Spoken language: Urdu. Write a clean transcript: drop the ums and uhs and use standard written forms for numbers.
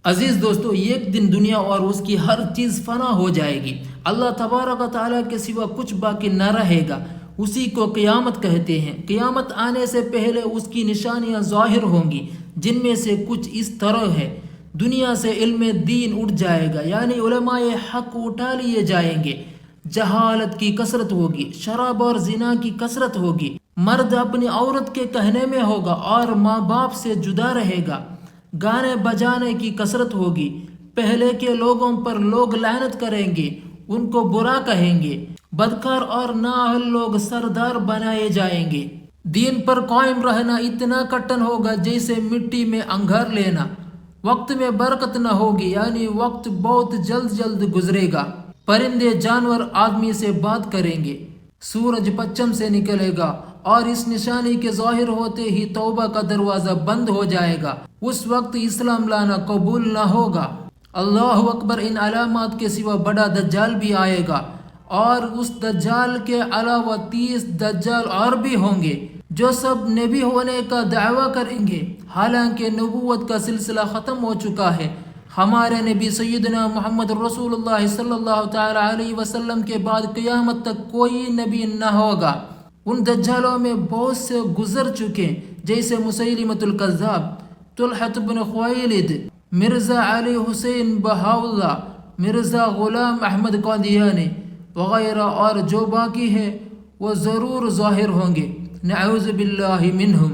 عزیز دوستو، ایک دن دنیا اور اس کی ہر چیز فنا ہو جائے گی۔ اللہ تبارک و تعالیٰ کے سوا کچھ باقی نہ رہے گا۔ اسی کو قیامت کہتے ہیں۔ قیامت آنے سے پہلے اس کی نشانیاں ظاہر ہوں گی، جن میں سے کچھ اس طرح ہے۔ دنیا سے علم دین اٹھ جائے گا، یعنی علماء حق اٹھا لیے جائیں گے۔ جہالت کی کثرت ہوگی، شراب اور زنا کی کثرت ہوگی۔ مرد اپنی عورت کے کہنے میں ہوگا اور ماں باپ سے جدا رہے گا۔ گانے بجانے کی کثرت ہوگی۔ پہلے کے لوگوں پر لوگ لعنت کریں گے، ان کو برا کہیں گے۔ بدکار اور نااہل لوگ سردار بنائے جائیں گے۔ دین پر قائم رہنا اتنا کٹن ہوگا جیسے مٹی میں انگھر لینا۔ وقت میں برکت نہ ہوگی، یعنی وقت بہت جلد گزرے گا۔ پرندے جانور آدمی سے بات کریں گے۔ سورج پچھم سے نکلے گا اور اس نشانی کے ظاہر ہوتے ہی توبہ کا دروازہ بند ہو جائے گا۔ اس وقت اسلام لانا قبول نہ ہوگا۔ اللہ اکبر! ان علامات کے سوا بڑا دجال بھی آئے گا، اور اس دجال کے علاوہ 30 دجال اور بھی ہوں گے، جو سب نبی ہونے کا دعویٰ کریں گے، حالانکہ نبوت کا سلسلہ ختم ہو چکا ہے۔ ہمارے نبی سیدنا محمد رسول اللہ صلی اللہ تعالی علیہ وسلم کے بعد قیامت تک کوئی نبی نہ ہوگا۔ ان دجالوں میں بہت سے گزر چکے، جیسے مسیلمۃ الکذاب، طلحہ بن خویلد، مرزا علی حسین بہاؤاللہ، مرزا غلام احمد قادیانی وغیرہ، اور جو باقی ہے وہ ضرور ظاہر ہوں گے۔ نعوذ باللہ منہم۔